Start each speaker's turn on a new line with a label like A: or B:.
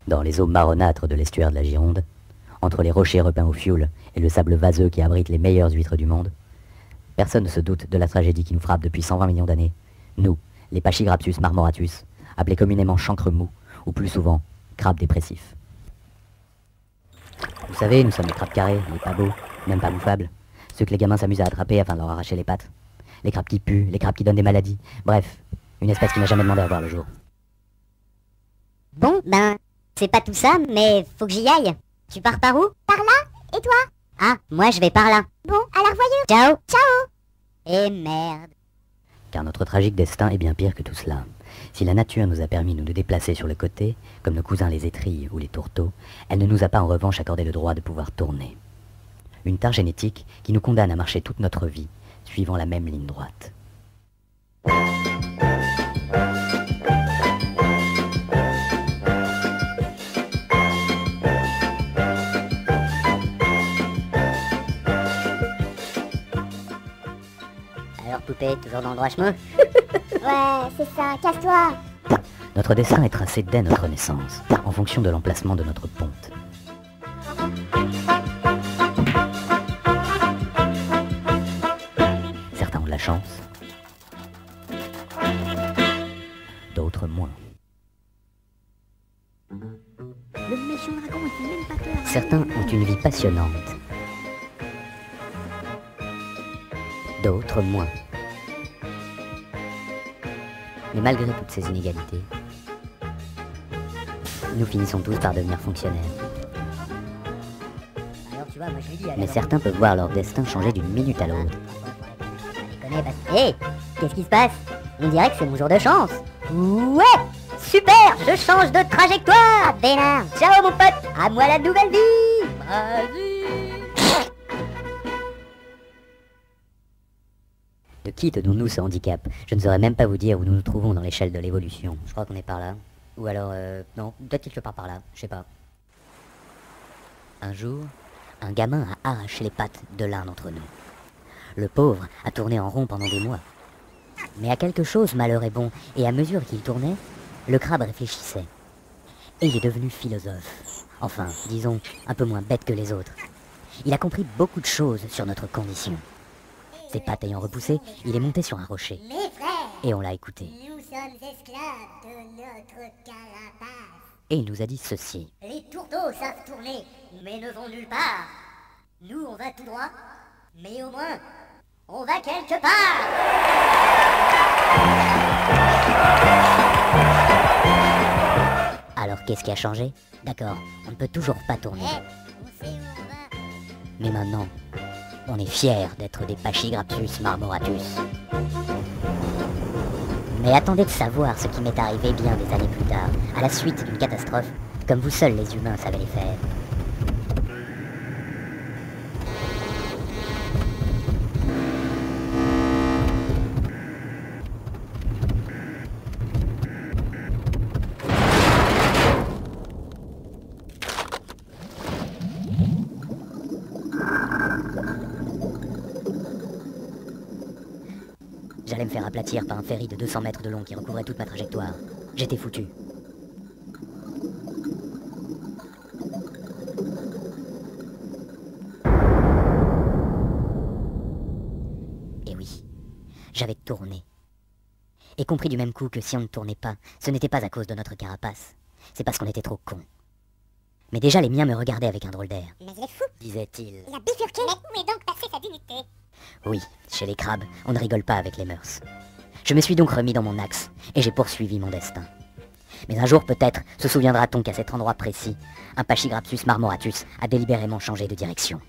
A: Dans les eaux marronâtres de l'estuaire de la Gironde, entre les rochers repeints au fioul et le sable vaseux qui abrite les meilleures huîtres du monde, personne ne se doute de la tragédie qui nous frappe depuis 120 millions d'années. Nous, les Pachygraptus marmoratus, appelés communément chancres mous, ou plus souvent, crabes dépressifs. Vous savez, nous sommes les crabes carrés, les pas beaux, même pas bouffables, ceux que les gamins s'amusent à attraper afin de leur arracher les pattes. Les crabes qui puent, les crabes qui donnent des maladies, bref, une espèce qui n'a jamais demandé à voir le jour.
B: Bon, ben, c'est pas tout ça, mais faut que j'y aille. Tu pars par où?
C: Par là? Et toi?
B: Ah, moi je vais par là.
C: Bon, alors voyons.
B: Ciao.
C: Ciao.
B: Et merde.
A: Car notre tragique destin est bien pire que tout cela. Si la nature nous a permis de nous déplacer sur le côté, comme nos cousins les étrilles ou les tourteaux, elle ne nous a pas en revanche accordé le droit de pouvoir tourner. Une tare génétique qui nous condamne à marcher toute notre vie, suivant la même ligne droite.
B: Alors poupée, toujours dans le droit chemin?
C: Ouais, c'est ça, casse-toi.
A: Notre destin est tracé dès notre naissance, en fonction de l'emplacement de notre ponte. Certains ont de la chance, d'autres moins.
C: Le méchant dragon, il fait même pas peur.
A: Certains ont une vie passionnante, d'autres moins. Mais malgré toutes ces inégalités, nous finissons tous par devenir fonctionnaires.
B: Alors tu vois, moi je lui dis...
A: Mais certains peuvent voir leur destin changer d'une minute à l'autre.
B: Hé, qu'est-ce qui se passe? On dirait que c'est mon jour de chance. Ouais, super, je change de trajectoire. Bénard, ciao mon pote, à moi la nouvelle vie. Vas-y.
A: De qui tenons-nous ce handicap? Je ne saurais même pas vous dire où nous nous trouvons dans l'échelle de l'évolution. Je crois qu'on est par là. Ou alors, non, peut-être que je pars par là, je sais pas. Un jour, un gamin a arraché les pattes de l'un d'entre nous. Le pauvre a tourné en rond pendant des mois. Mais à quelque chose, malheur est bon, et à mesure qu'il tournait, le crabe réfléchissait. Et il est devenu philosophe. Enfin, disons, un peu moins bête que les autres. Il a compris beaucoup de choses sur notre condition. Ses pattes ayant repoussé, il est monté sur un rocher.
C: Mes frères,
A: Et on l'a écouté.
C: nous sommes esclaves de notre carapace.
A: Et il nous a dit ceci.
C: Les tourteaux savent tourner, mais ne vont nulle part. Nous, on va tout droit, mais au moins, on va quelque part.
A: Alors qu'est-ce qui a changé? D'accord, on ne peut toujours pas tourner.
C: On sait où on va.
A: Mais maintenant, on est fiers d'être des Pachygraptus marmoratus. Mais attendez de savoir ce qui m'est arrivé bien des années plus tard, à la suite d'une catastrophe, comme vous seuls les humains savez les faire. J'allais me faire aplatir par un ferry de 200 mètres de long qui recouvrait toute ma trajectoire. J'étais foutu. Et oui, j'avais tourné. Et compris du même coup que si on ne tournait pas, ce n'était pas à cause de notre carapace. C'est parce qu'on était trop cons. Mais déjà les miens me regardaient avec un drôle d'air,
C: Mais il est fou,
A: disait-il.
C: il a bifurqué. Mais où est donc passée sa dignité?
A: Oui, chez les crabes, on ne rigole pas avec les mœurs. Je me suis donc remis dans mon axe, et j'ai poursuivi mon destin. Mais un jour peut-être se souviendra-t-on qu'à cet endroit précis, un Pachygraptus marmoratus a délibérément changé de direction.